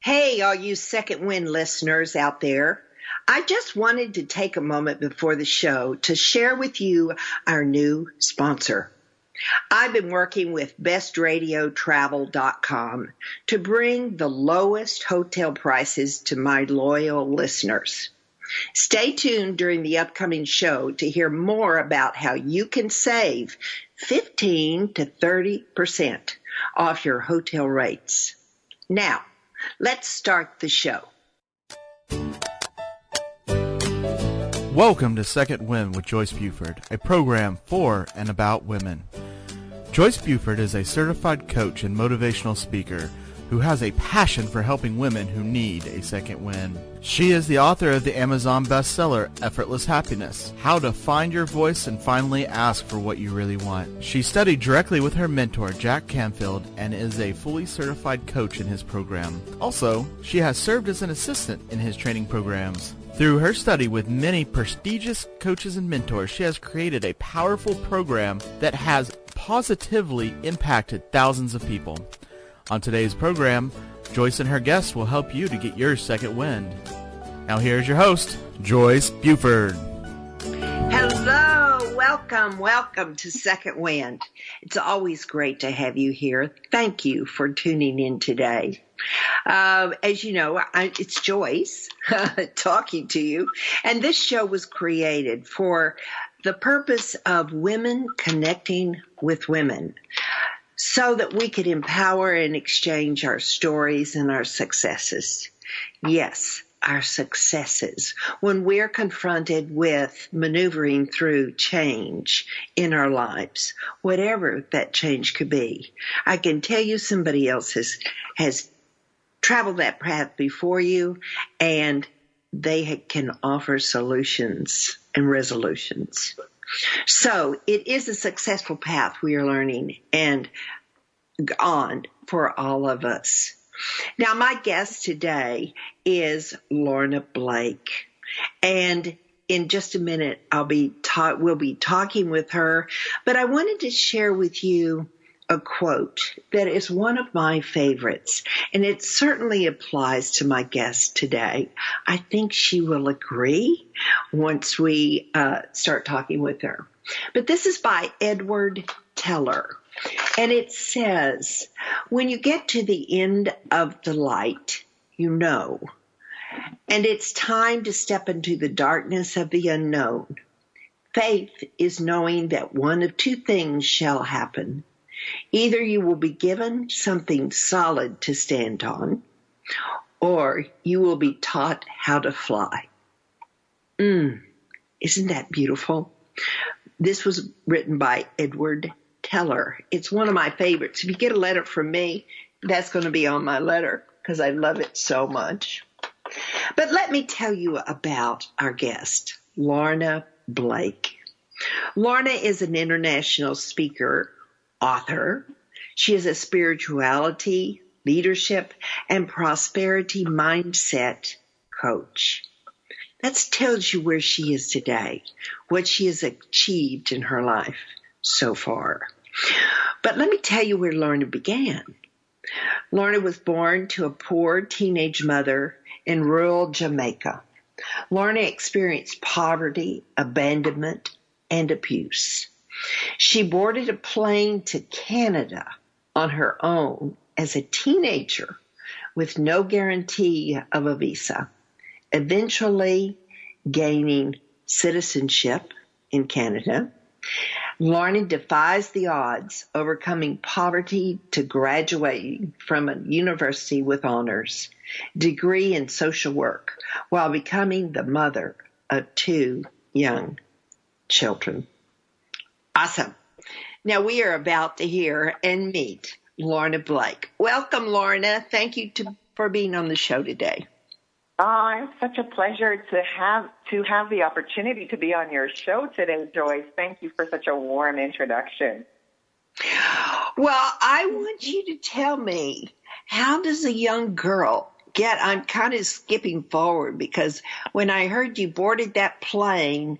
Hey, all you Second Wind listeners out there. I just wanted to take a moment before the show to share with you our new sponsor. I've been working with bestradiotravel.com to bring the lowest hotel prices to my loyal listeners. Stay tuned during the upcoming show to hear more about how you can save 15 to 30% off your hotel rates. Now, let's start the show. Welcome to Second Wind with Joyce Buford, a program for and about women. Joyce Buford is a certified coach and motivational speaker who has a passion for helping women who need a second wind. She is the author of the Amazon bestseller, Effortless Happiness, How to Find Your Voice and Finally Ask for What You Really Want. She studied directly with her mentor, Jack Canfield, and is a fully certified coach in his program. Also, she has served as an assistant in his training programs. Through her study with many prestigious coaches and mentors, she has created a powerful program that has positively impacted thousands of people. On today's program, Joyce and her guests will help you to get your second wind. Now here's your host, Joyce Buford. Hello, welcome to Second Wind. It's always great to have you here. Thank you for tuning in today. As you know, it's Joyce talking to you, and this show was created for the purpose of women connecting with women, so that we could empower and exchange our stories and our successes. Yes, our successes when we're confronted with maneuvering through change in our lives, whatever that change could be. I can tell you somebody else has traveled that path before you, and they can offer solutions and resolutions. So it is a successful path we are learning and on for all of us. Now, my guest today is Lorna Blake, and in just a minute we'll be talking with her. But I wanted to share with you a quote that is one of my favorites, and it certainly applies to my guest today. I think she will agree once we start talking with her. But this is by Edward Teller, and it says, "When you get to the end of the light, you know, and it's time to step into the darkness of the unknown. Faith is knowing that one of two things shall happen. Either you will be given something solid to stand on, or you will be taught how to fly." Isn't that beautiful? This was written by Edward Teller. It's one of my favorites. If you get a letter from me, that's going to be on my letter because I love it so much. But let me tell you about our guest, Lorna Blake. Lorna is an international speaker, author. She is a spirituality, leadership, and prosperity mindset coach. That tells you where she is today, what she has achieved in her life so far. But let me tell you where Lorna began. Lorna was born to a poor teenage mother in rural Jamaica. Lorna experienced poverty, abandonment, and abuse. She boarded a plane to Canada on her own as a teenager with no guarantee of a visa, eventually gaining citizenship in Canada. Lorna defies the odds, overcoming poverty to graduating from a university with honors, degree in social work, while becoming the mother of 2 young children. Awesome. Now we are about to hear and meet Lorna Blake. Welcome, Lorna. Thank you for being on the show today. Oh, it's such a pleasure to have the opportunity to be on your show today, Joyce. Thank you for such a warm introduction. Well, I want you to tell me, how does a young girl I'm kind of skipping forward because when I heard you boarded that plane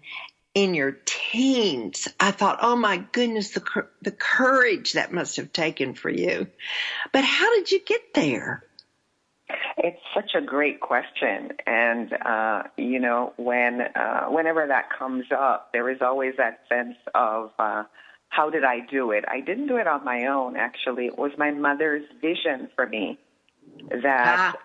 in your teens, I thought, oh my goodness, the courage that must have taken for you. But how did you get there? It's such a great question, and whenever that comes up, there is always that sense of how did I do it? I didn't do it on my own. Actually, it was my mother's vision for me that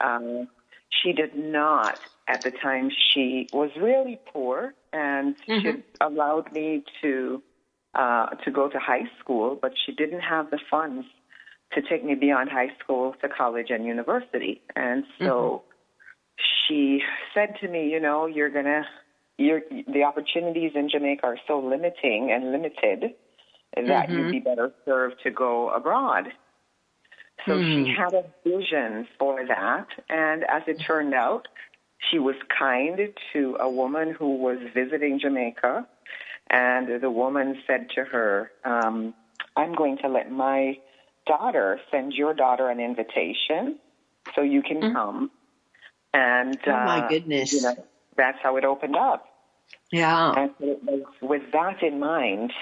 she did not. At the time, she was really poor, and she allowed me to go to high school, but she didn't have the funds to take me beyond high school to college and university. And so she said to me, the opportunities in Jamaica are so limiting and limited that you'd be better served to go abroad. So she had a vision for that. And as it turned out, she was kind to a woman who was visiting Jamaica. And the woman said to her, I'm going to let my daughter send your daughter an invitation so you can come. And oh my goodness, that's how it opened up. Yeah. And so it was with that in mind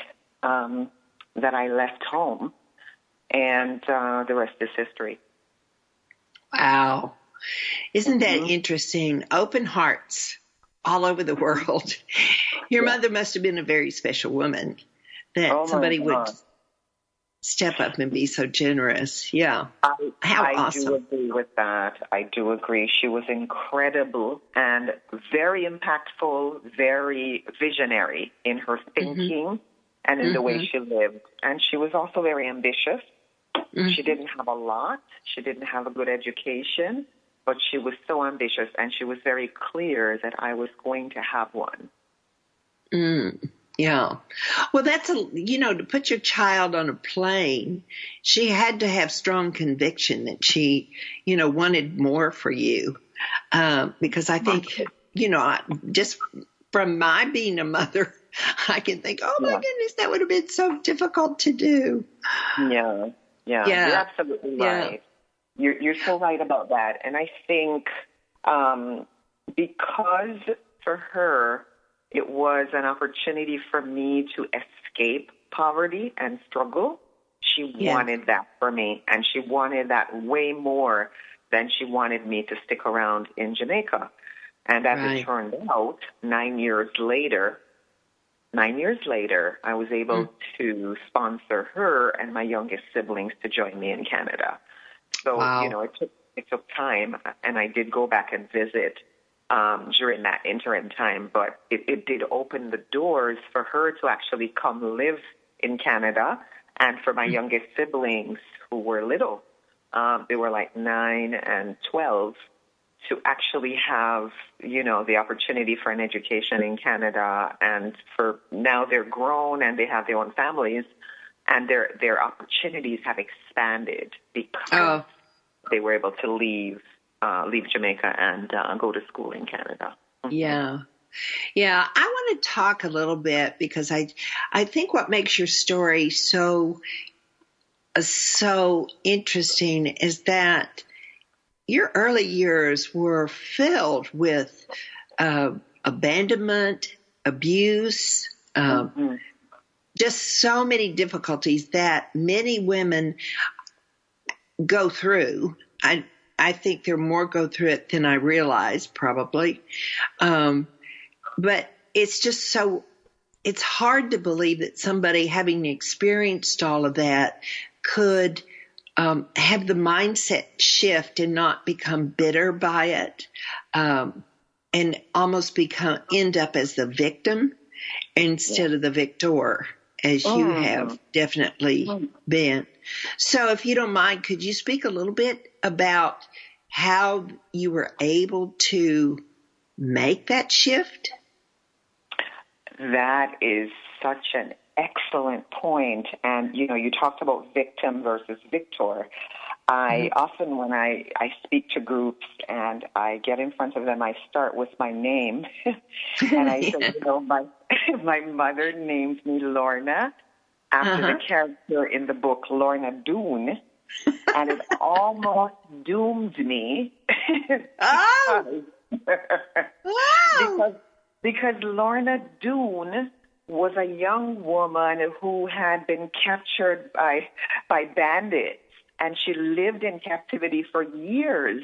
that I left home, and the rest is history. Wow. Isn't that interesting? Open hearts all over the world. Your mother must have been a very special woman that somebody would step up and be so generous. Yeah. How awesome. I do agree with that. I do agree. She was incredible and very impactful, very visionary in her thinking and in the way she lived. And she was also very ambitious. She didn't have a lot. She didn't have a good education, but she was so ambitious, and she was very clear that I was going to have one. Yeah. Well, that's to put your child on a plane, she had to have strong conviction that she, wanted more for you. Because I think, just from my being a mother, I can think, oh my goodness, that would have been so difficult to do. Yeah. You're absolutely right. You're so right about that. And I think because for her, it was an opportunity for me to escape poverty and struggle. She wanted that for me, and she wanted that way more than she wanted me to stick around in Jamaica. And as it turned out, 9 years later, I was able to sponsor her and my youngest siblings to join me in Canada. So, it took time, and I did go back and visit during that interim time, but it did open the doors for her to actually come live in Canada, and for my youngest siblings who were little, they were like 9 and 12, to actually have, the opportunity for an education in Canada. And for now they're grown and they have their own families, and their opportunities have expanded because they were able to leave Jamaica and go to school in Canada. Yeah. Yeah. I want to talk a little bit because I think what makes your story so interesting is that your early years were filled with abandonment, abuse, just so many difficulties that many women go through. I think there are more go through it than I realize, probably. But it's just it's hard to believe that somebody having experienced all of that could have the mindset shift and not become bitter by it, and almost end up as the victim instead of the victor, as you have definitely been. So if you don't mind, could you speak a little bit about how you were able to make that shift? That is such an excellent point. And, you talked about victim versus victor. I often, when I speak to groups and I get in front of them, I start with my name. And I say, my mother named me Lorna after the character in the book Lorna Doone. And it almost doomed me. Because Lorna Doone was a young woman who had been captured by bandits and she lived in captivity for years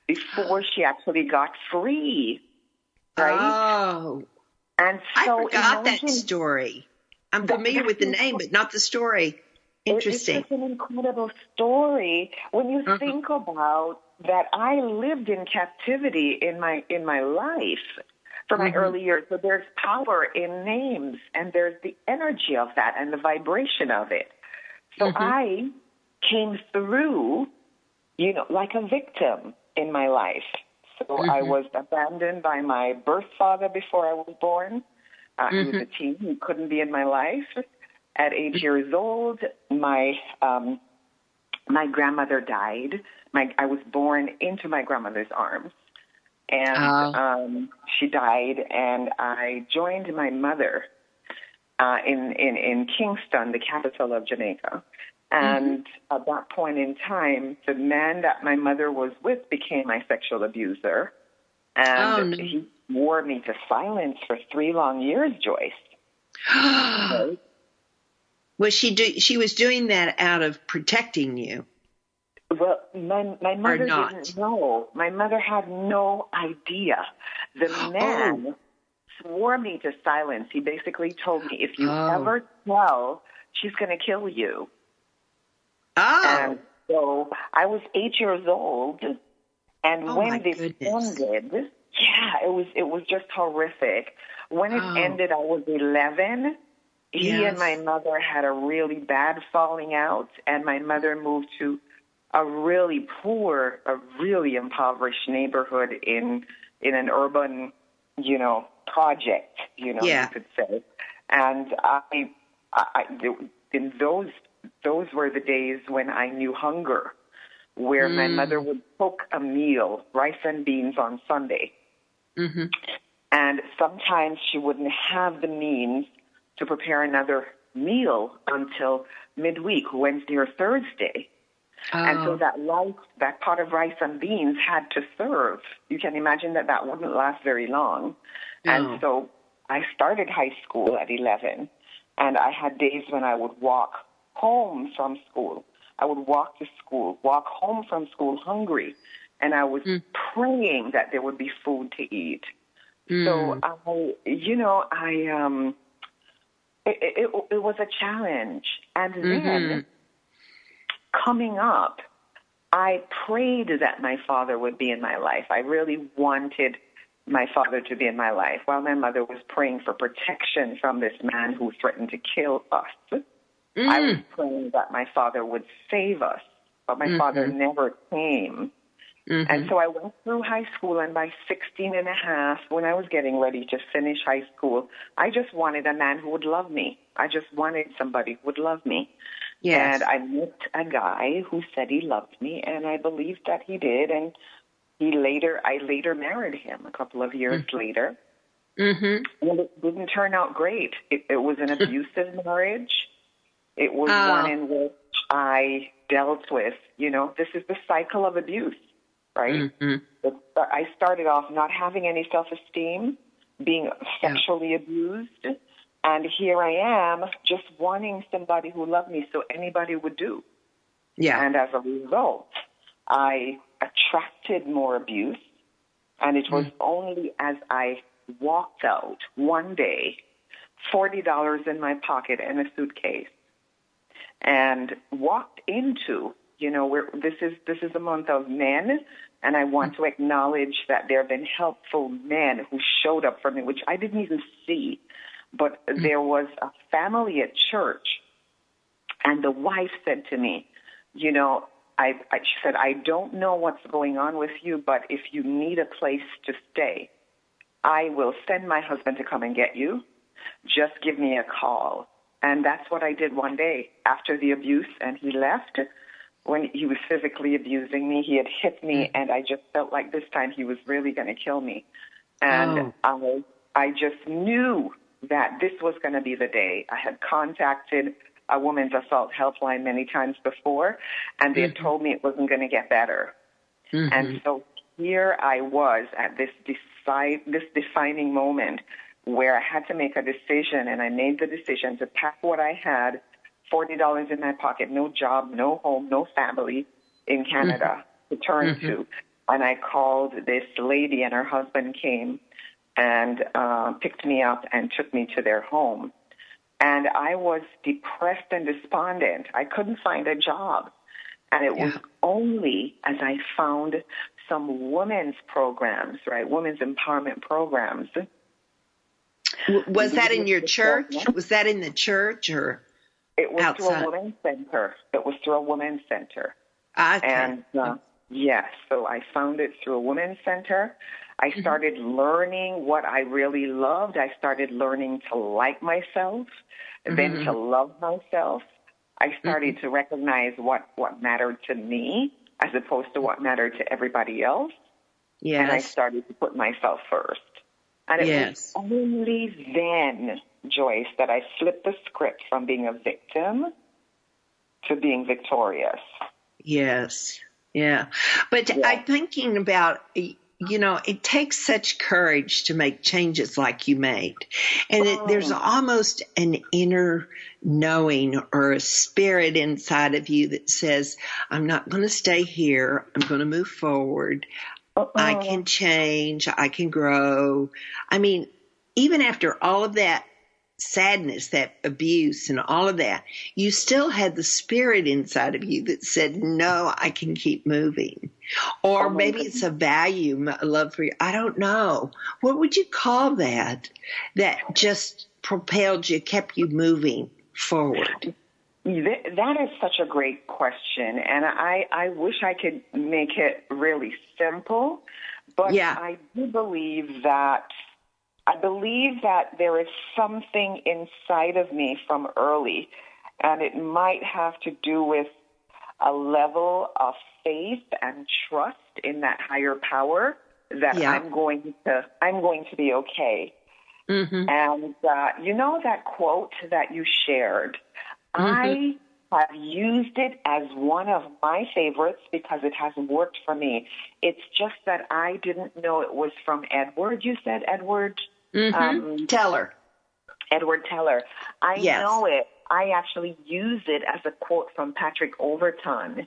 before she actually got free. Right? Oh. And so I forgot that story. I'm familiar with the name, but not the story. Interesting. It's an incredible story when you think about that. I lived in captivity in my life for my early years. So there's power in names, and there's the energy of that and the vibration of it. So I came through, like a victim in my life. So I was abandoned by my birth father before I was born. He was a teen. He couldn't be in my life. At 8 years old, my grandmother died. I was born into my grandmother's arms, and she died. And I joined my mother in Kingston, the capital of Jamaica. And at that point in time, the man that my mother was with became my sexual abuser. And he swore me to silence for 3 long years, Joyce. Right? Was she was doing that out of protecting you? Well, my mother didn't know. My mother had no idea. The man swore me to silence. He basically told me, if you ever tell, she's going to kill you. And so I was 8 years old, and when this ended, it was just horrific. When it ended, I was 11. He and my mother had a really bad falling out, and my mother moved to a really poor, a really impoverished neighborhood in an urban, project, you could say. And in those were the days when I knew hunger, where my mother would cook a meal, rice and beans on Sunday. And sometimes she wouldn't have the means to prepare another meal until midweek, Wednesday or Thursday. And so that pot of rice and beans had to serve. You can imagine that wouldn't last very long. And so I started high school at 11, and I had days when I would walk home from school. I would walk to school, walk home from school hungry, and I was praying that there would be food to eat. So it was a challenge. And then coming up, I prayed that my father would be in my life. I really wanted my father to be in my life, while my mother was praying for protection from this man who threatened to kill us. I was praying that my father would save us, but my father never came. And so I went through high school, and by 16 and a half, when I was getting ready to finish high school, I just wanted a man who would love me. I just wanted somebody who would love me. Yes. And I met a guy who said he loved me, and I believed that he did. And I later married him a couple of years later. And it didn't turn out great. It was an abusive marriage. It was one in which I dealt with, this is the cycle of abuse, right? I started off not having any self-esteem, being sexually abused, and here I am just wanting somebody who loved me so anybody would do. And as a result, I attracted more abuse, and it was only as I walked out one day, $40 in my pocket and a suitcase, and walked into, this is a month of men, and I want to acknowledge that there have been helpful men who showed up for me, which I didn't even see. But there was a family at church, and the wife said to me, she said, I don't know what's going on with you, but if you need a place to stay, I will send my husband to come and get you. Just give me a call. And that's what I did one day after the abuse, and he left. When he was physically abusing me, he had hit me, and I just felt like this time he was really going to kill me. And I just knew that this was going to be the day. I had contacted a women's assault helpline many times before, and they had told me it wasn't going to get better. And so here I was at this defining moment where I had to make a decision, and I made the decision to pack what I had, $40 in my pocket, no job, no home, no family in Canada to turn to. And I called this lady, and her husband came and picked me up and took me to their home. And I was depressed and despondent. I couldn't find a job. And it was only as I found some women's programs, right, women's empowerment programs. Was that in your church? Was that in the church or it was outside? Through a women's center. It was through a women's center. Okay. And, yes, so I found it through a women's center. I started learning what I really loved. I started learning to like myself, then to love myself. I started to recognize what mattered to me as opposed to what mattered to everybody else. Yes. And I started to put myself first. And it was only then, Joyce, that I flipped the script from being a victim to being victorious. Yes. Yeah. But I'm thinking about, it takes such courage to make changes like you made. And there's almost an inner knowing or a spirit inside of you that says, I'm not going to stay here. I'm going to move forward. I can change. I can grow. I mean, even after all of that sadness, that abuse and all of that, you still had the spirit inside of you that said, no, I can keep moving. Or maybe it's a value, a love for you. I don't know. What would you call that just propelled you, kept you moving forward? That is such a great question, and I wish I could make it really simple, but I do believe that there is something inside of me from early, and it might have to do with a level of faith and trust in that higher power that I'm going to be okay. And you know that quote that you shared? I have used it as one of my favorites because it has worked for me. It's just that I didn't know it was from Edward. You said Edward Teller. Edward Teller. I know it. I actually use it as a quote from Patrick Overton.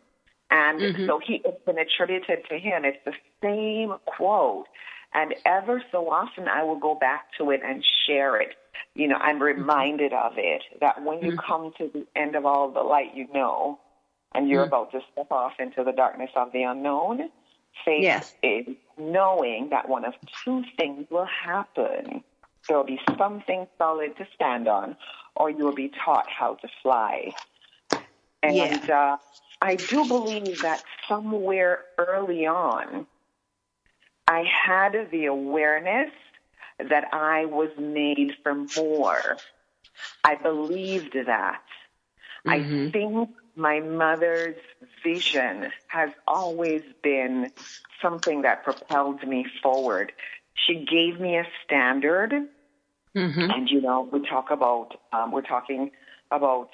And so it's been attributed to him. It's the same quote. And ever so often I will go back to it and share it. You know, I'm reminded of it, that when you come to the end of all the light, and you're about to step off into the darkness of the unknown, faith is knowing that one of two things will happen. There will be something solid to stand on, or you will be taught how to fly. And I do believe that somewhere early on, I had the awareness that I was made for more. I believed that. I think my mother's vision has always been something that propelled me forward. She gave me a standard, and we're talking about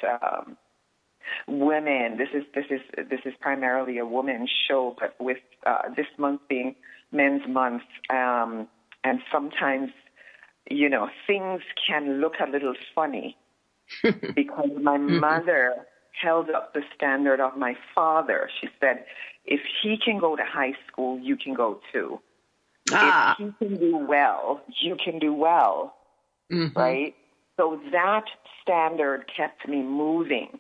women. This is primarily a women's show, but with this month being Men's Month, and sometimes, things can look a little funny because my mother held up the standard of my father. She said, if he can go to high school, you can go too. If he can do well, you can do well, right? So that standard kept me moving.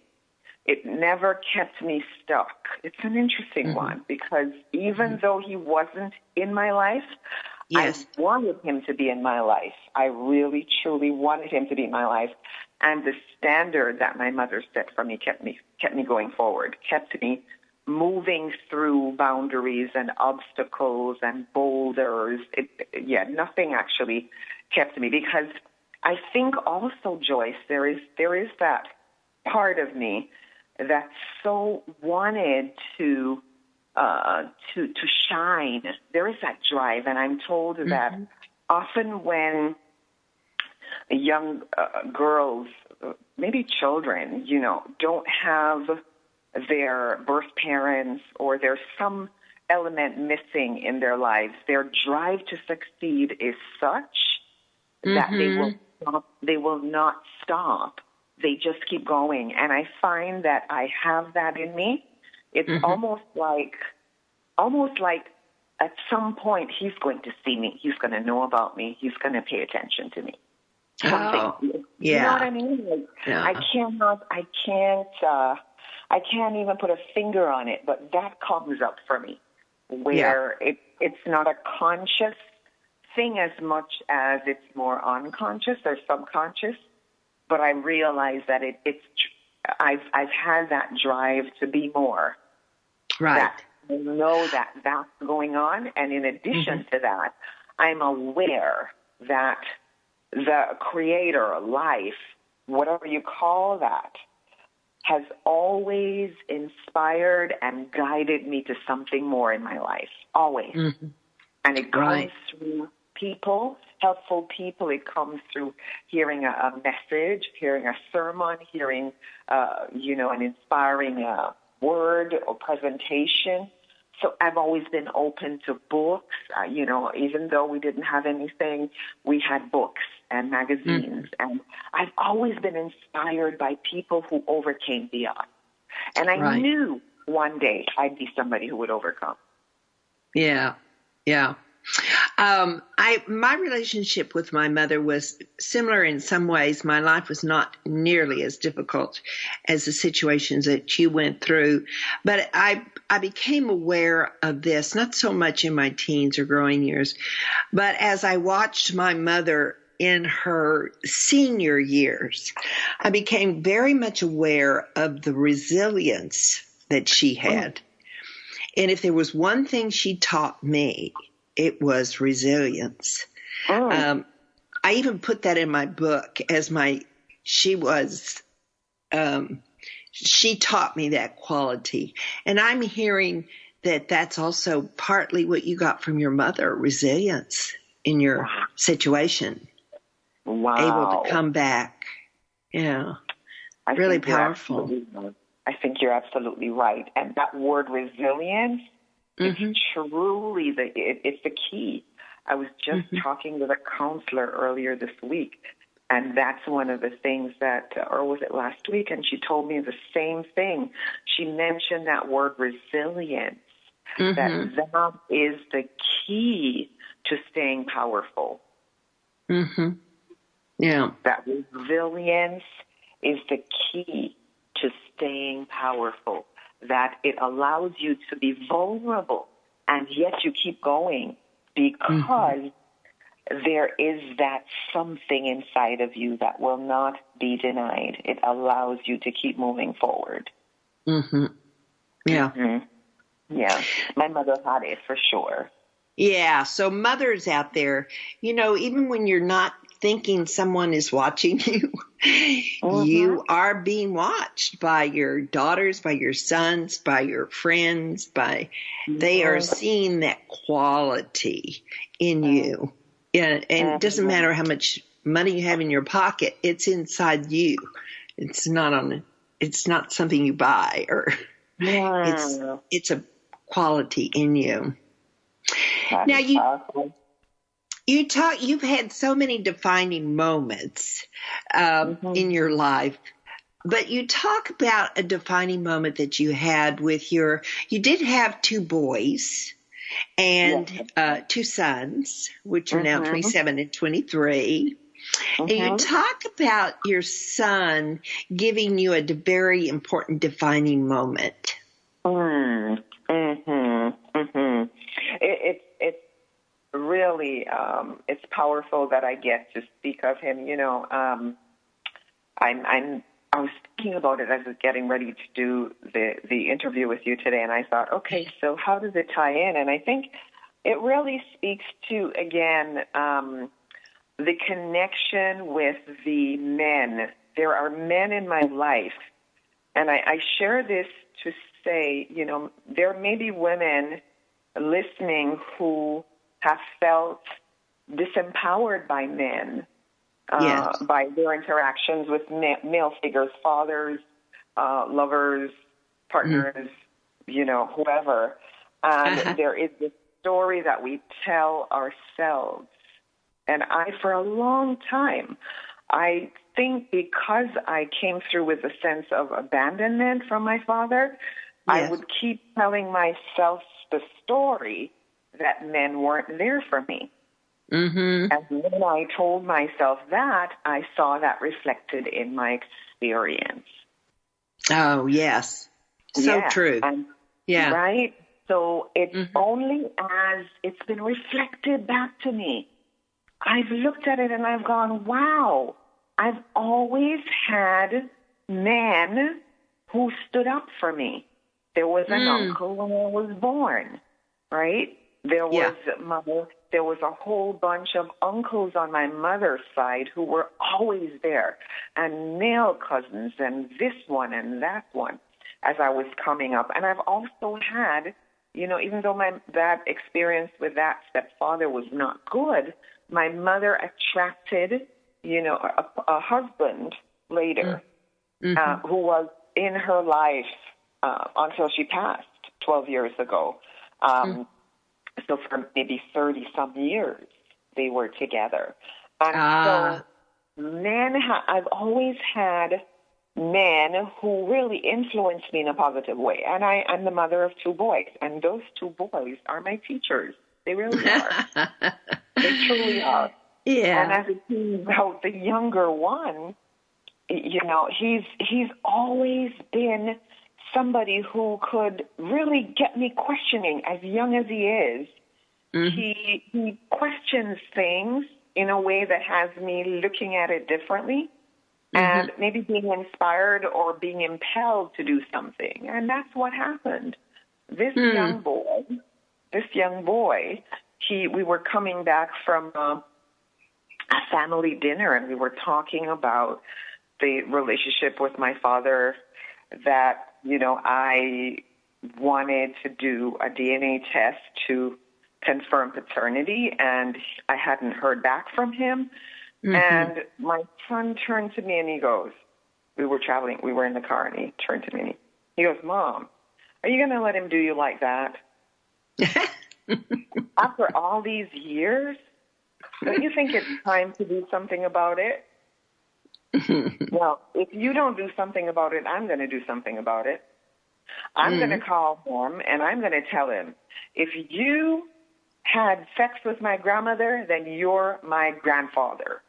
It never kept me stuck. It's an interesting one because even though he wasn't in my life, I wanted him to be in my life. I really, truly wanted him to be in my life. And the standard that my mother set for me kept me going forward, kept me moving through boundaries and obstacles and boulders. Nothing actually kept me, because I think also, Joyce, there is that part of me that so wanted to shine. There is that drive, and I'm told that often when young girls, maybe children, don't have their birth parents, or there's some element missing in their lives, their drive to succeed is such that they will not stop. they just keep going. And I find that I have that in me. It's almost like at some point he's going to see me. He's going to know about me. He's going to pay attention to me. Something. Yeah. You know what I mean? Like, yeah. I can't even put a finger on it, but that comes up for me where it's not a conscious thing as much as it's more unconscious or subconscious. But I realize that I've had that drive to be more. Right. That I know that that's going on. And in addition to that, I'm aware that the creator, life, whatever you call that, has always inspired and guided me to something more in my life. Always. And it comes through people, helpful people. It comes through hearing a message, hearing a sermon, hearing, an inspiring word or presentation. So I've always been open to books. Even though we didn't have anything, we had books and magazines. And I've always been inspired by people who overcame the odds. And I knew one day I'd be somebody who would overcome. Yeah, yeah. My relationship with my mother was similar in some ways. My life was not nearly as difficult as the situations that you went through, but I became aware of this, not so much in my teens or growing years, but as I watched my mother in her senior years, I became very much aware of the resilience that she had. And if there was one thing she taught me, it was resilience. I even put that in my book as she taught me that quality. And I'm hearing that that's also partly what you got from your mother, resilience in your situation. Wow. Able to come back. Yeah. Really powerful. I think you're absolutely right. And that word resilience, it's truly it's the key. I was just talking with a counselor earlier this week, and that's one of the things or was it last week? And she told me the same thing. She mentioned that word resilience, that is the key to staying powerful. Yeah. That resilience is the key to staying powerful, that it allows you to be vulnerable, and yet you keep going because there is that something inside of you that will not be denied. It allows you to keep moving forward. Yeah. Yeah. My mother had it for sure. Yeah. So mothers out there, even when you're not thinking someone is watching you, you are being watched by your daughters, by your sons, by your friends, they are seeing that quality in you. And it doesn't matter how much money you have in your pocket, it's inside you. It's not something you buy it's a quality in you. Now you've had so many defining moments in your life, but you talk about a defining moment that you had with you did have 2 boys and 2 sons, which are now 27 and 23. And you talk about your son giving you a very important defining moment. It's really, it's powerful that I get to speak of him. I was thinking about it as I was getting ready to do the interview with you today, and I thought, okay, so how does it tie in? And I think it really speaks to, again, the connection with the men. There are men in my life, and I share this to say, there may be women listening who have felt disempowered by men, by their interactions with male figures, fathers, lovers, partners, whoever. And there is this story that we tell ourselves. And for a long time, I think because I came through with a sense of abandonment from my father, I would keep telling myself the story that men weren't there for me. Mm-hmm. And when I told myself that, I saw that reflected in my experience. Oh, yes. So true. Right? So it's only as it's been reflected back to me, I've looked at it and I've gone, wow, I've always had men who stood up for me. There was an uncle when I was born, right? There was there was a whole bunch of uncles on my mother's side who were always there, and male cousins, and this one and that one as I was coming up. And I've also had, you know, even though that experience with that stepfather was not good, my mother attracted, you know, a husband later who was in her life until she passed 12 years ago. So for maybe 30-some years, they were together. And so I've always had men who really influenced me in a positive way. And I'm the mother of 2 boys, and those 2 boys are my teachers. They really are. They truly are. Yeah. And as it turns out, the younger one, you know, he's always been somebody who could really get me questioning. As young as he is, he questions things in a way that has me looking at it differently and maybe being inspired or being impelled to do something. And that's what happened. This young boy, we were coming back from a family dinner, and we were talking about the relationship with my father, that, you know, I wanted to do a DNA test to confirm paternity, and I hadn't heard back from him. And my son turned to me and he goes, we were in the car, and he turned to me and he goes, Mom, are you going to let him do you like that? After all these years, don't you think it's time to do something about it? Well, if you don't do something about it, I'm going to do something about it. I'm going to call him, and I'm going to tell him, if you had sex with my grandmother, then you're my grandfather.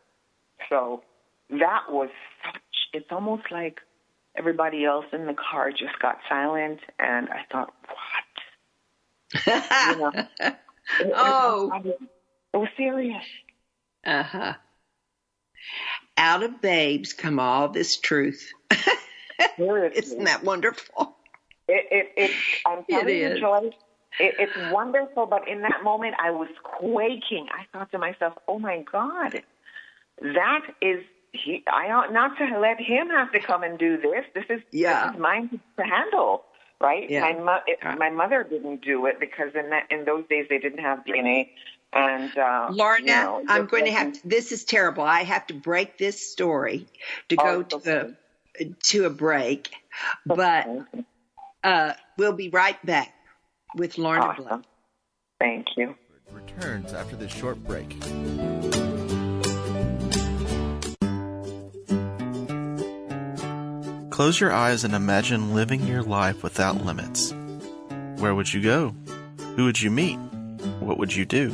So that was it's almost like everybody else in the car just got silent, and I thought, what? You know, it was serious. Out of babes come all this truth. Isn't that wonderful? I'm telling you, Joyce, it's wonderful, but in that moment I was quaking. I thought to myself, oh my God, that is, I ought not to let him have to come and do this. This is mine to handle, right? Yeah. My mother didn't do it because in those days they didn't have DNA. And Lorna, you know, I'm going to have to, this is terrible. I have to break this story to go to a break, but we'll be right back with Lorna Blow. Thank you. Returns after this short break. Close your eyes and imagine living your life without limits. Where would you go? Who would you meet? What would you do?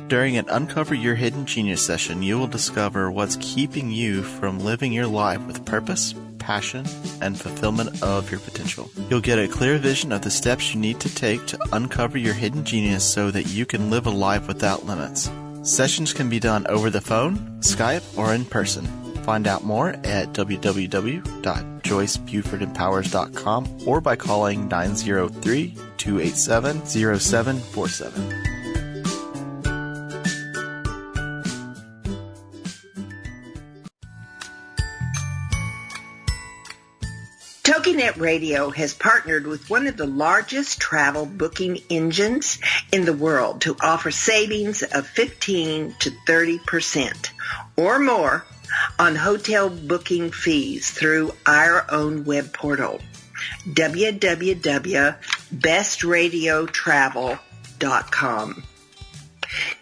During an Uncover Your Hidden Genius session, you will discover what's keeping you from living your life with purpose, passion, and fulfillment of your potential. You'll get a clear vision of the steps you need to take to uncover your hidden genius so that you can live a life without limits. Sessions can be done over the phone, Skype, or in person. Find out more at www.joycebufordempowers.com or by calling 903-287-0747. TogiNet Radio has partnered with one of the largest travel booking engines in the world to offer savings of 15 to 30% or more on hotel booking fees through our own web portal, www.bestradiotravel.com.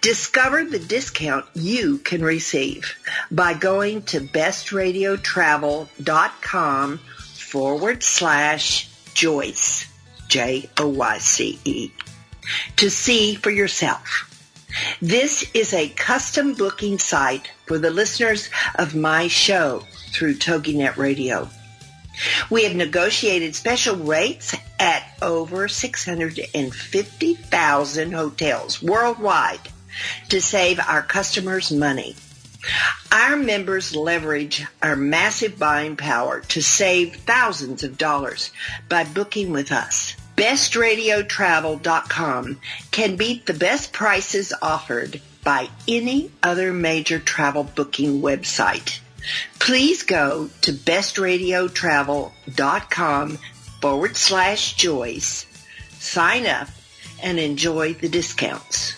Discover the discount you can receive by going to bestradiotravel.com/Joyce, Joyce, to see for yourself. This is a custom booking site for the listeners of my show through TogiNet Radio. We have negotiated special rates at over 650,000 hotels worldwide to save our customers money. Our members leverage our massive buying power to save thousands of dollars by booking with us. BestRadioTravel.com can beat the best prices offered by any other major travel booking website. Please go to bestradiotravel.com/Joyce, sign up, and enjoy the discounts.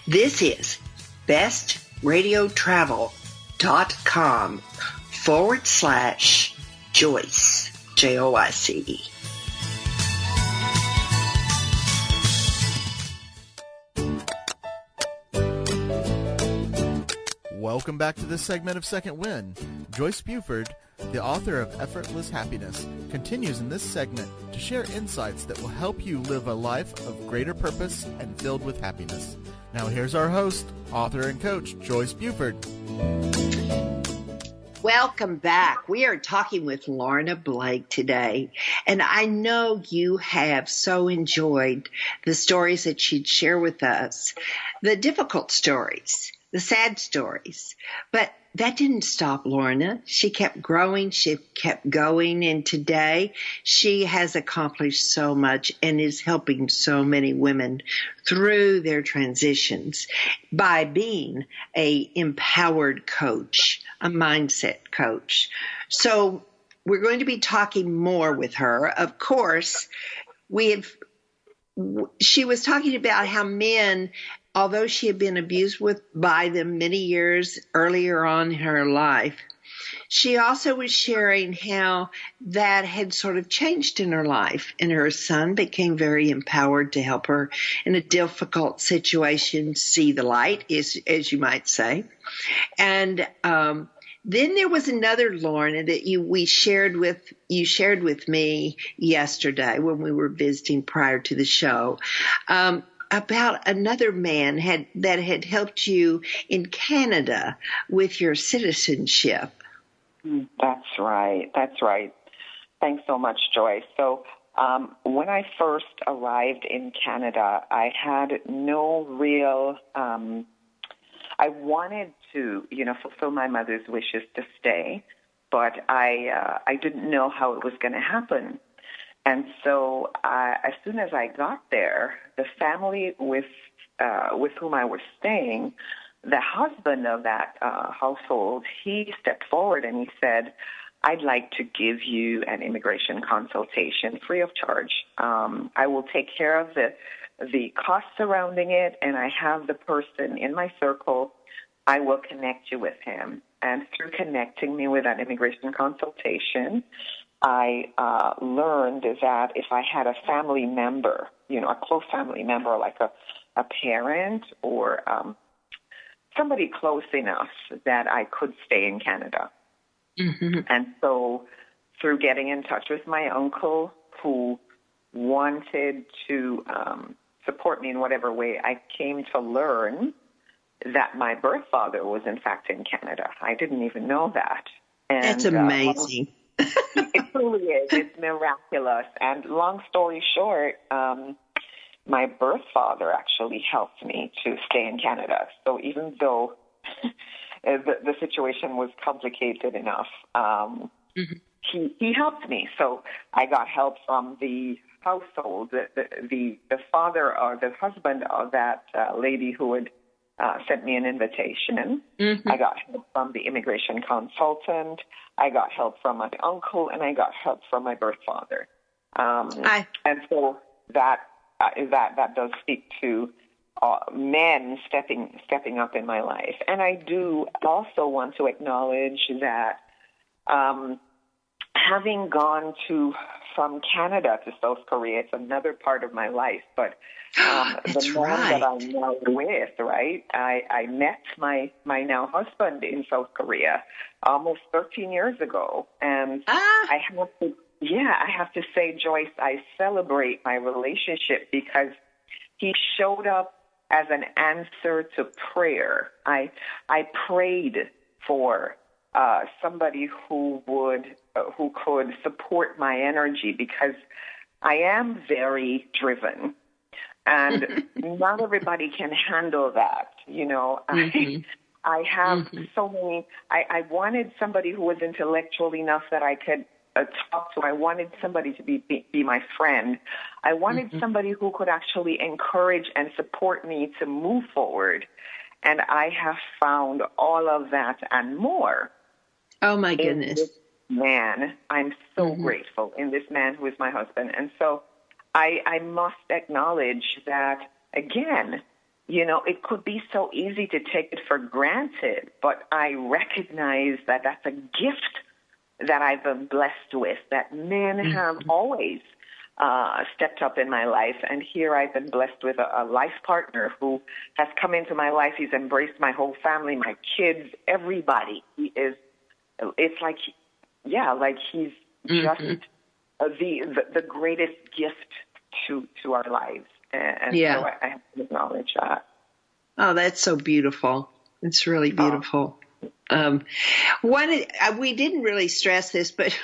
This is bestradiotravel.com/Joyce, Joyce. Welcome back to this segment of Second Wind. Joyce Buford, the author of Effortless Happiness, continues in this segment to share insights that will help you live a life of greater purpose and filled with happiness. Now here's our host, author and coach, Joyce Buford. Welcome back. We are talking with Lorna Blake today, and I know you have so enjoyed the stories that she'd share with us, the difficult stories, the sad stories, but that didn't stop Lorna. She kept growing. She kept going. And today she has accomplished so much and is helping so many women through their transitions by being a empowered coach, a mindset coach. So we're going to be talking more with her. Of course, she was talking about how men, although she had been abused by them many years earlier on in her life, she also was sharing how that had sort of changed in her life, and her son became very empowered to help her in a difficult situation see the light, as you might say. And then there was another Lorna that you shared with me yesterday when we were visiting prior to the show. About another man that had helped you in Canada with your citizenship. That's right. Thanks so much, Joyce. So when I first arrived in Canada, I had no real, I wanted to, fulfill my mother's wishes to stay, but I didn't know how it was going to happen. And so as soon as I got there, the family with whom I was staying, the husband of that household, he stepped forward and he said, "I'd like to give you an immigration consultation free of charge. I will take care of the costs surrounding it, and I have the person in my circle. I will connect you with him." And through connecting me with an immigration consultation, I learned that if I had a family member, a close family member, like a parent or somebody close enough, that I could stay in Canada. Mm-hmm. And so through getting in touch with my uncle, who wanted to support me in whatever way, I came to learn that my birth father was, in fact, in Canada. I didn't even know that. And, that's amazing. It truly is. It's miraculous. And long story short, my birth father actually helped me to stay in Canada. So even though the situation was complicated enough, he helped me. So I got help from the household, the father or the husband of that lady who had sent me an invitation. Mm-hmm. I got help from the immigration consultant. I got help from my uncle, and I got help from my birth father. And so that does speak to men stepping up in my life. And I do also want to acknowledge that having gone to from Canada to South Korea. It's another part of my life. But That's the man right. that I'm now with, right, I met my now husband in South Korea almost 13 years ago. And I have to say, Joyce, I celebrate my relationship because he showed up as an answer to prayer. I prayed for somebody who could support my energy because I am very driven, and not everybody can handle that. You know, I have so many. I wanted somebody who was intellectual enough that I could talk to. I wanted somebody to be my friend. I wanted somebody who could actually encourage and support me to move forward. And I have found all of that and more. Oh, my goodness. In this man, I'm so grateful in this man who is my husband. And so I must acknowledge that, again, you know, it could be so easy to take it for granted, but I recognize that that's a gift that I've been blessed with, that men have always stepped up in my life. And here I've been blessed with a life partner who has come into my life. He's embraced my whole family, my kids, everybody. It's like, like he's just the greatest gift to our lives. And so I have to acknowledge that. Oh, that's so beautiful. It's really beautiful. We didn't really stress this, but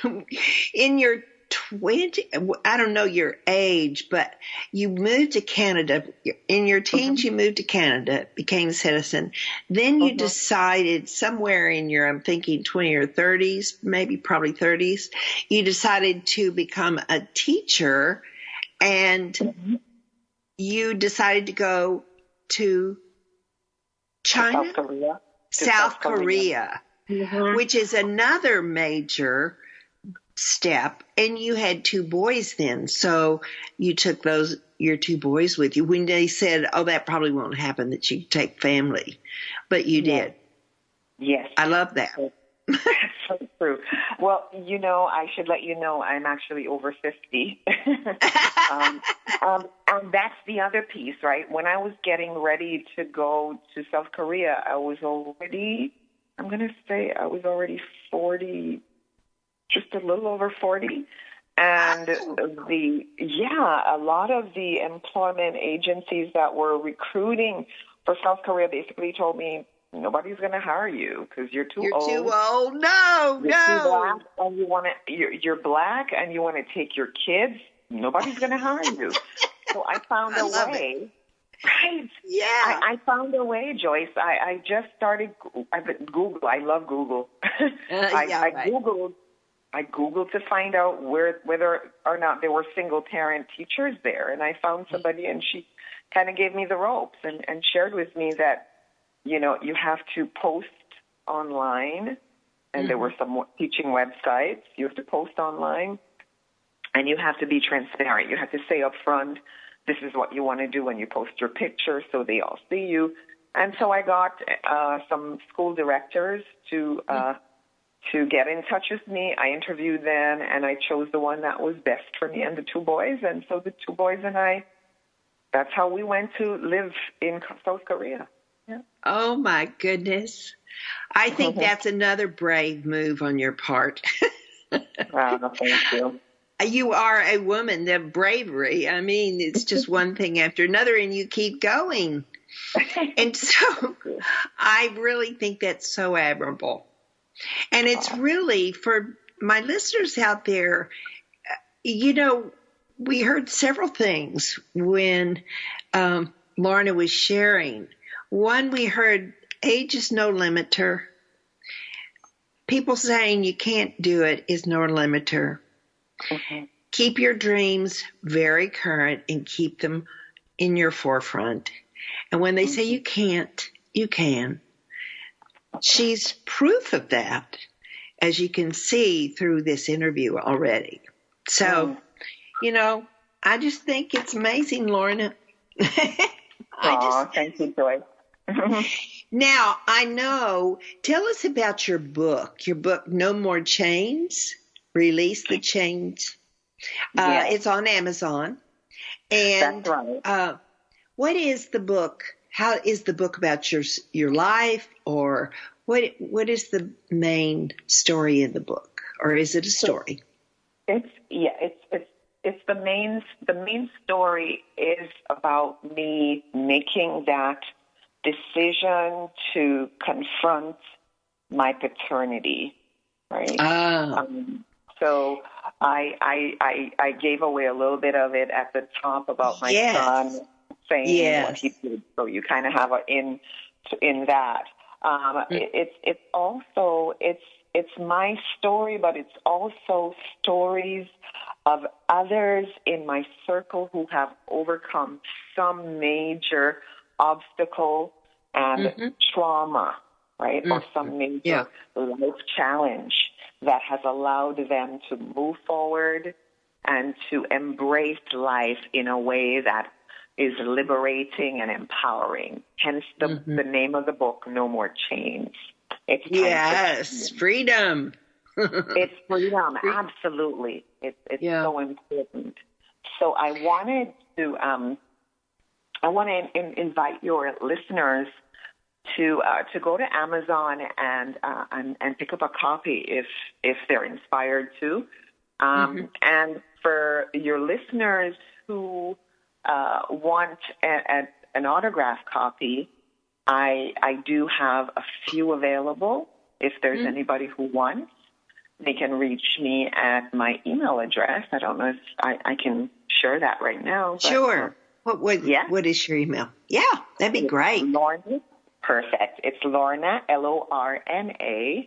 in your 20, I don't know your age, but you moved to Canada. In your teens, you moved to Canada, became a citizen. Then you decided somewhere in your, I'm thinking 20 or 30s, maybe probably 30s, you decided to become a teacher, and you decided to go to China? South Korea, which is another major step. And you had 2 boys then. So you took your 2 boys with you when they said, oh, that probably won't happen, that you take family. But you did. Yes. I love that. That's so true. Well, you know, I should let you know I'm actually over 50. And that's the other piece, right? When I was getting ready to go to South Korea, I was already 40, just a little over 40. And a lot of the employment agencies that were recruiting for South Korea basically told me, nobody's going to hire you because you're too old. You're too old. No. Too black, and you're black, and you want to take your kids. Nobody's going to hire you. So I found a way. Right? Yeah. I found a way, Joyce. I just started. Google. I love Google. I Googled to find out whether or not there were single parent teachers there, and I found somebody, and she kind of gave me the ropes and shared with me that, you know, you have to post online, and there were some teaching websites. You have to post online, and you have to be transparent. You have to say up front, this is what you want to do when you post your picture so they all see you. And so I got some school directors to get in touch with me. I interviewed them, and I chose the one that was best for me and the 2 boys. And so the 2 boys and I, that's how we went to live in South Korea. Yeah. Oh, my goodness. I think that's another brave move on your part. Thank you. You are a woman, the bravery. I mean, it's just one thing after another, and you keep going. And so I really think that's so admirable. And it's really, for my listeners out there, you know, we heard several things when Lorna was sharing. One, we heard age is no limiter. People saying you can't do it is no limiter. Keep your dreams very current and keep them in your forefront. And when they say you can't, you can. She's proof of that, as you can see through this interview already. So, you know, I just think it's amazing, Lorna. Thank you, Joy. Now, I know, tell us about your book, No More Chains, Release the Chains. Yes. It's on Amazon. And that's right. What is the book? How is the book about your life, or what is the main story in the book, or is it a story? It's the main story is about me making that decision to confront my paternity, right? So I gave away a little bit of it at the top about my son saying what he did, so you kind of have in that. It's also it's my story, but it's also stories of others in my circle who have overcome some major obstacle and trauma, right? Or some major life challenge that has allowed them to move forward and to embrace life in a way that is liberating and empowering. Hence the name of the book, No More Chains. It's freedom. It's freedom, absolutely. It's so important. So I wanted to invite your listeners to go to Amazon and pick up a copy if they're inspired to. And for your listeners who want an autograph copy, I do have a few available. If there's anybody who wants, they can reach me at my email address. I don't know if I can share that right now. But, sure. What is your email? Yeah, that'd be great. Lorna, perfect. It's Lorna, Lorna,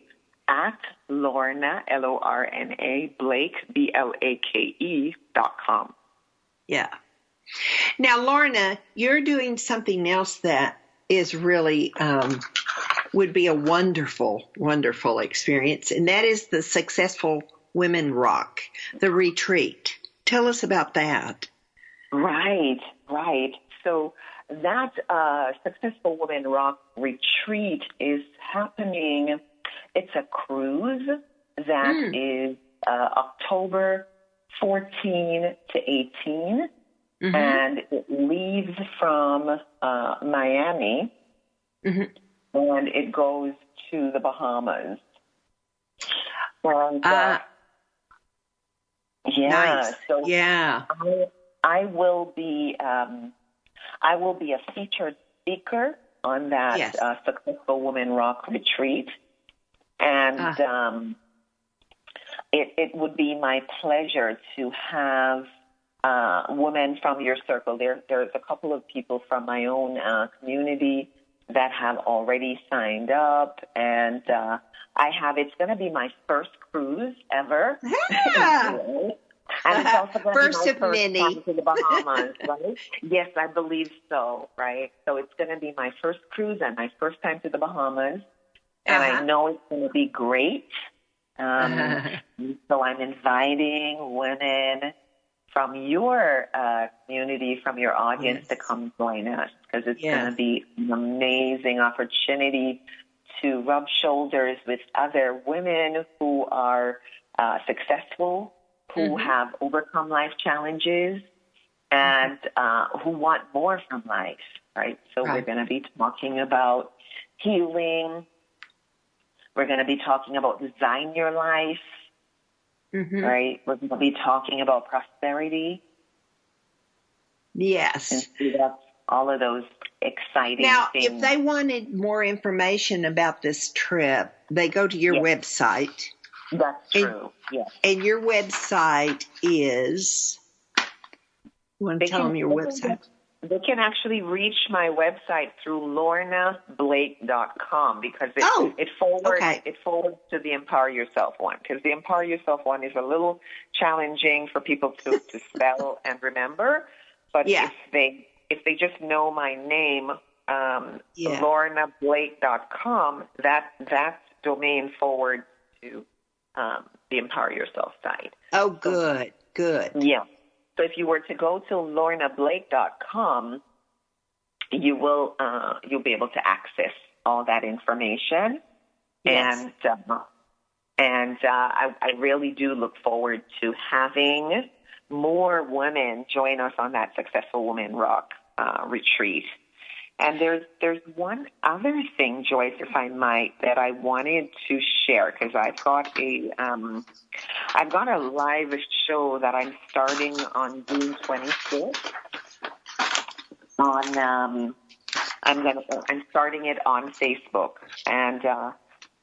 at Lorna, Lorna, Blake, BLAKE.com. Yeah. Now, Lorna, you're doing something else that is really would be a wonderful, wonderful experience, and that is the Successful Women Rock, the retreat. Tell us about that. Right. So that Successful Women Rock retreat is happening. It's a cruise that is October 14 to 18. And it leaves from Miami, and it goes to the Bahamas. And, nice. So I will be a featured speaker on that Successful Women Rock retreat, and it would be my pleasure to have women from your circle. There's a couple of people from my own community that have already signed up, and it's going to be my first cruise ever. Yeah. And it's also going to be my of first many. time to the Bahamas, right? Yes, I believe so, right? So it's going to be my first cruise and my first time to the Bahamas, and I know it's going to be great. So I'm inviting women from your community, from your audience to come join us, because it's going to be an amazing opportunity to rub shoulders with other women who are successful, who have overcome life challenges, and who want more from life, right? So we're going to be talking about healing. We're going to be talking about design your life. Right? We're going to be talking about prosperity. Yes. And that's all of those exciting things. Now, if they wanted more information about this trip, they go to your website. That's true, yes. And your website is, you want to tell them your website? They can actually reach my website through lornablake.com, because it forwards to the Empower Yourself one, because the Empower Yourself one is a little challenging for people to spell and remember. But if they just know my name, lornablake.com, that domain forwards to the Empower Yourself site. Oh, good. Yeah. So if you were to go to lornablake.com, you'll be able to access all that information. Yes. And I really do look forward to having more women join us on that Successful Women Rock retreat. And there's one other thing, Joyce, if I might, that I wanted to share, because I've got a live show that I'm starting on June 26th. I'm starting it on Facebook. And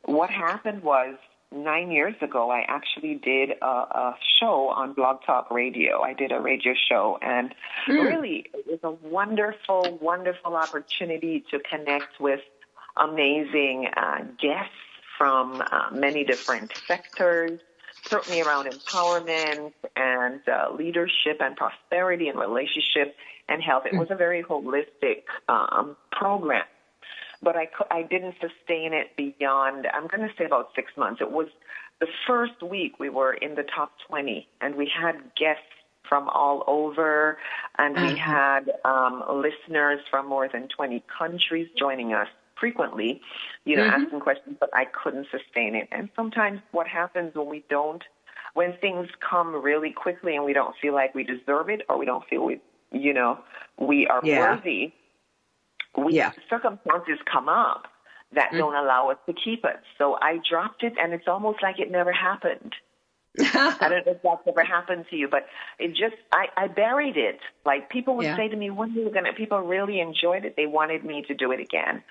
what happened was, 9 years ago, I actually did a show on Blog Talk Radio. I did a radio show, and really, it was a wonderful, wonderful opportunity to connect with amazing guests from many different sectors, certainly around empowerment and leadership and prosperity and relationship and health. It was a very holistic program. But I didn't sustain it beyond, I'm going to say about 6 months. It was the first week we were in the top 20, and we had guests from all over, and we had listeners from more than 20 countries joining us frequently, asking questions, but I couldn't sustain it. And sometimes what happens when things come really quickly and we don't feel like we deserve it, or we don't feel we are worthy, circumstances come up that don't allow us to keep it. So I dropped it, and it's almost like it never happened. I don't know if that's ever happened to you, but I buried it. Like, people would say to me, when are you going to, people really enjoyed it. They wanted me to do it again.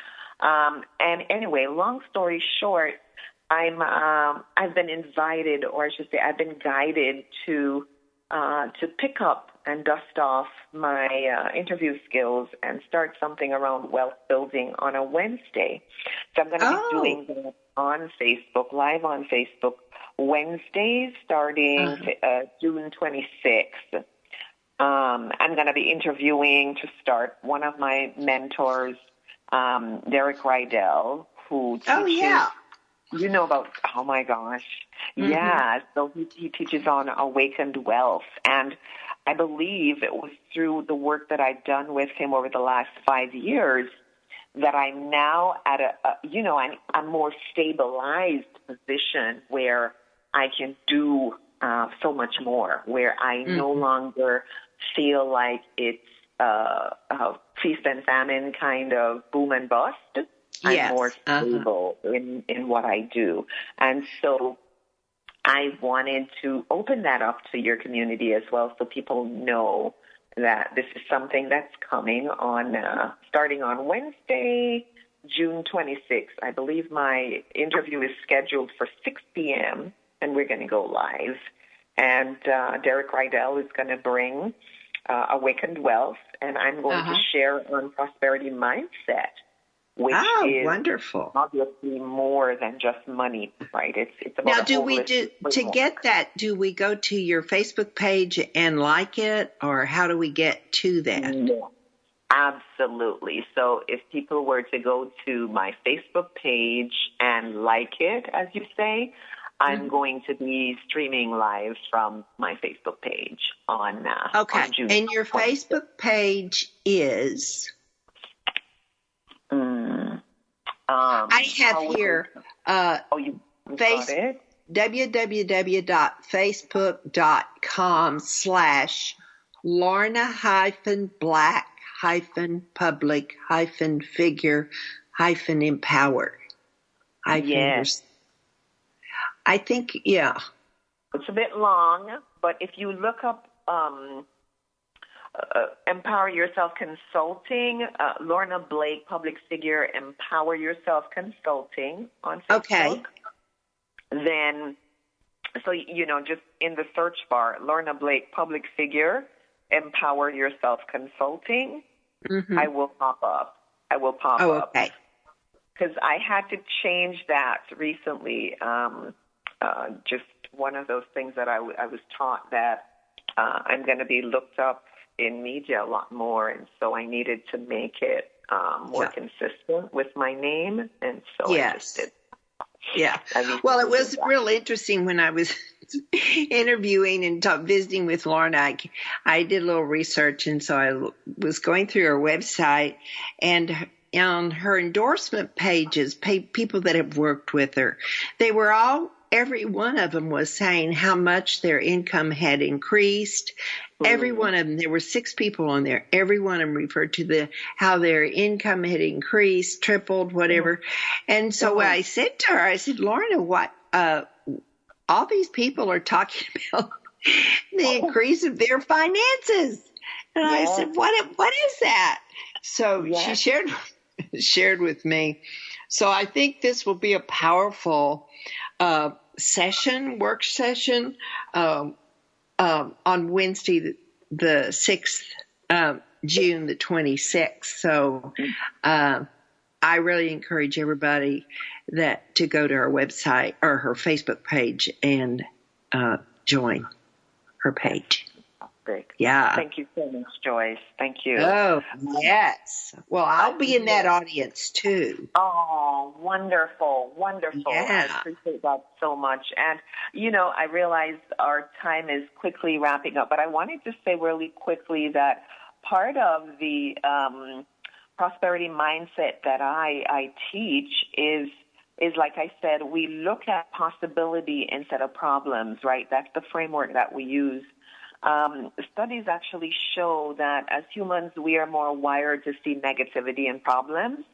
And anyway, long story short, I've been invited, or I should say I've been guided to pick up and dust off my interview skills and start something around wealth building on a Wednesday. So I'm going to be doing that on Facebook, live on Facebook, Wednesdays starting June 26th. I'm going to be interviewing to start one of my mentors, Derek Rydell, who teaches... You know about, oh my gosh. Yeah, so he teaches on awakened wealth. And I believe it was through the work that I've done with him over the last 5 years that I'm now at a more stabilized position where I can do so much more, where I no longer feel like it's a feast and famine kind of boom and bust. I'm more stable in what I do. And so I wanted to open that up to your community as well, so people know that this is something that's coming on, starting on Wednesday, June 26th. I believe my interview is scheduled for 6 p.m., and we're going to go live. And Derek Rydell is going to bring Awakened Wealth, and I'm going to share on prosperity mindset, which is wonderful. Obviously more than just money, right? It's about now. To get that? Do we go to your Facebook page and like it, or how do we get to that? Yeah, absolutely. So if people were to go to my Facebook page and like it, as you say, I'm going to be streaming live from my Facebook page on June. And your Facebook page is. I have here www.facebook.com/Lorna-Black-Public-Figure-Empower. Yes. I think, It's a bit long, but if you look up Empower Yourself Consulting, Lorna Blake, Public Figure, Empower Yourself Consulting on Facebook. Then, so, just in the search bar, Lorna Blake, Public Figure, Empower Yourself Consulting, I will pop up. up. Okay. Because I had to change that recently. Just one of those things that I was taught that I'm going to be looked up in media a lot more, and so I needed to make it more consistent with my name, and so I just did. Yeah. Well, it was real interesting when I was interviewing and visiting with Lorna. I did a little research, and so I was going through her website, and on her endorsement pages, people that have worked with her, they were all every one of them was saying how much their income had increased. Every one of them, there were 6 people on there. Every one of them referred to how their income had increased, tripled, whatever. And so I said to her, I said, Lorna, what, all these people are talking about the increase of their finances. And I said, what is that? So she shared with me. So I think this will be a powerful work session, on Wednesday, the 6th, June the 26th. So I really encourage everybody to go to her website or her Facebook page and join her page. Great. Yeah. Thank you so much, Joyce. Thank you. Oh, yes. Well, I'll be in that audience too. Oh, wonderful. Wonderful. Yeah. I appreciate that so much. And, I realize our time is quickly wrapping up, but I wanted to say really quickly that part of the prosperity mindset that I teach is like I said, we look at possibility instead of problems, right? That's the framework that we use. Studies actually show that as humans, we are more wired to see negativity and problems.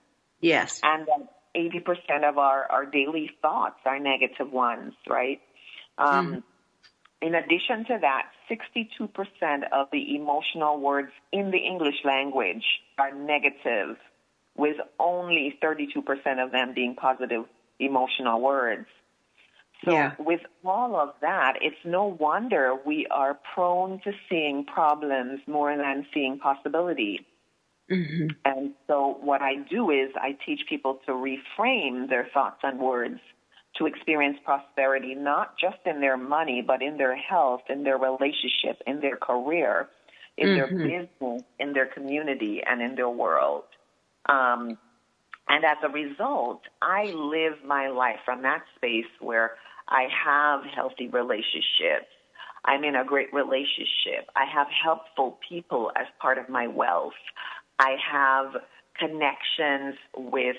Yes. And that 80% of our daily thoughts are negative ones, right? In addition to that, 62% of the emotional words in the English language are negative, with only 32% of them being positive emotional words. So with all of that, it's no wonder we are prone to seeing problems more than seeing possibility. Mm-hmm. And so what I do is I teach people to reframe their thoughts and words to experience prosperity, not just in their money, but in their health, in their relationship, in their career, in their business, in their community, and in their world. And as a result, I live my life from that space where I have healthy relationships. I'm in a great relationship. I have helpful people as part of my wealth. I have connections with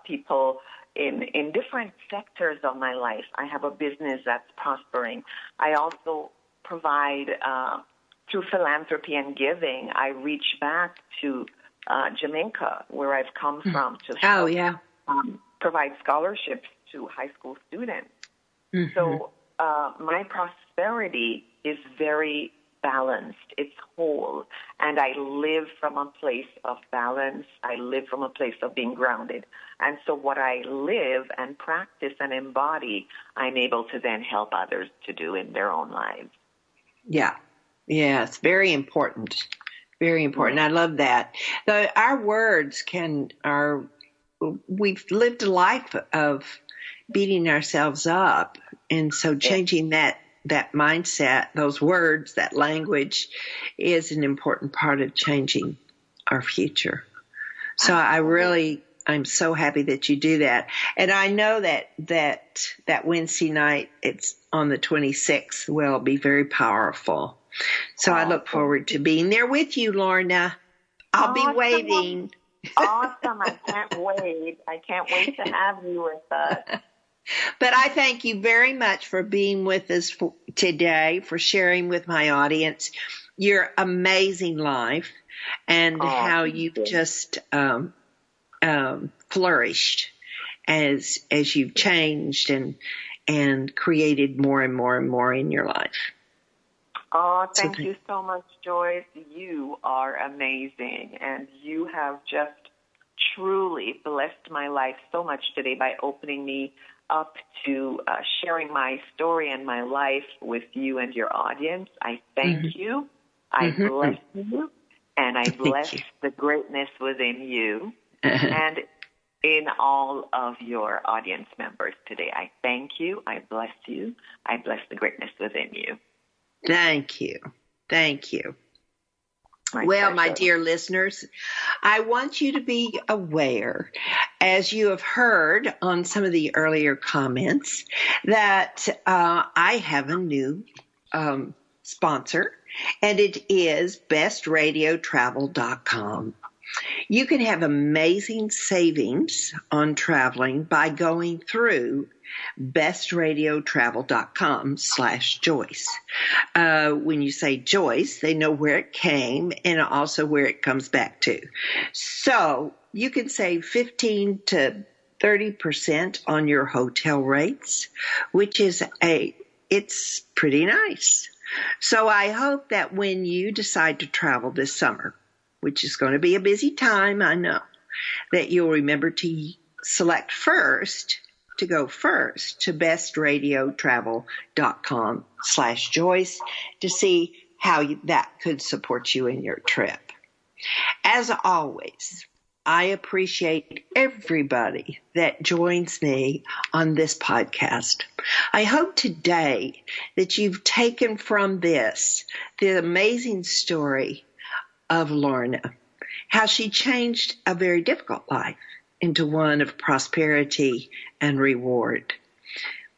people in different sectors of my life. I have a business that's prospering. I also provide, through philanthropy and giving, I reach back to Jamaica, where I've come from, to help provide scholarships to high school students. Mm-hmm. So my prosperity is very balanced. It's whole. And I live from a place of balance. I live from a place of being grounded. And so what I live and practice and embody, I'm able to then help others to do in their own lives. Yeah. Yeah, it's very important. Very important. I love that. Our words we've lived a life of beating ourselves up. And so changing that mindset, those words, that language is an important part of changing our future. So I'm so happy that you do that. And I know that Wednesday night, it's on the 26th, will be very powerful. So I look forward to being there with you, Lorna. I'll be waiting. Awesome. I can't wait. I can't wait to have you with us. But I thank you very much for being with us today, for sharing with my audience your amazing life and how you've just flourished as you've changed and created more and more and more in your life. Oh, thank you so much, Joyce. You are amazing, and you have just truly blessed my life so much today by opening me up to sharing my story and my life with you and your audience. I thank you. I bless you, and I bless the greatness within you and in all of your audience members today. I thank you. I bless you. I bless the greatness within you. Thank you. Thank you. My dear listeners, I want you to be aware, as you have heard on some of the earlier comments, that I have a new sponsor, and it is bestradiotravel.com. You can have amazing savings on traveling by going through bestradiotravel.com/Joyce. When you say Joyce, they know where it came and also where it comes back to. So you can save 15 to 30% on your hotel rates, which is it's pretty nice. So I hope that when you decide to travel this summer, which is going to be a busy time, I know, that you'll remember to select to go first to bestradiotravel.com/Joyce to see how that could support you in your trip. As always, I appreciate everybody that joins me on this podcast. I hope today that you've taken from this the amazing story of Lorna, how she changed a very difficult life into one of prosperity and reward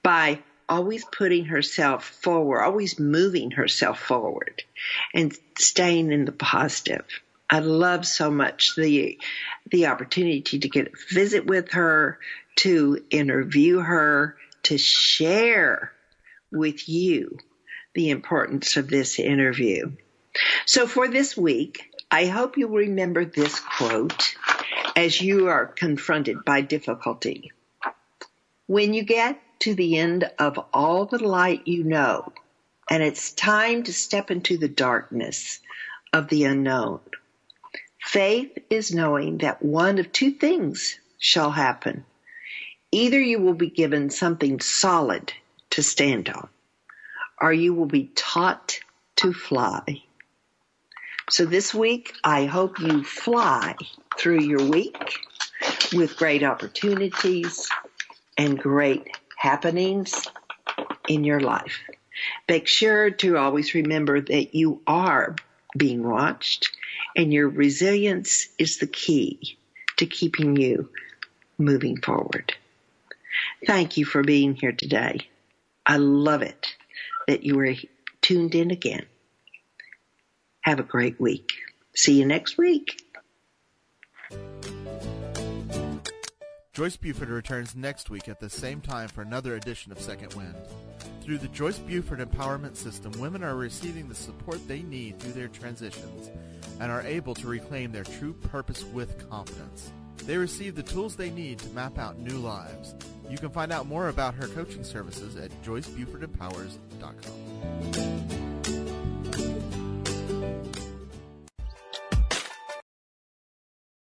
by always putting herself forward, always moving herself forward and staying in the positive. I love so much the opportunity to get a visit with her, to interview her, to share with you the importance of this interview. So for this week, I hope you remember this quote as you are confronted by difficulty. When you get to the end of all the light you know, and it's time to step into the darkness of the unknown, faith is knowing that one of two things shall happen. Either you will be given something solid to stand on, or you will be taught to fly. So this week, I hope you fly through your week with great opportunities and great happenings in your life. Make sure to always remember that you are being watched, and your resilience is the key to keeping you moving forward. Thank you for being here today. I love it that you were tuned in again. Have a great week. See you next week. Joyce Buford returns next week at the same time for another edition of Second Wind. Through the Joyce Buford Empowerment System, women are receiving the support they need through their transitions and are able to reclaim their true purpose with confidence. They receive the tools they need to map out new lives. You can find out more about her coaching services at JoyceBufordEmpowers.com.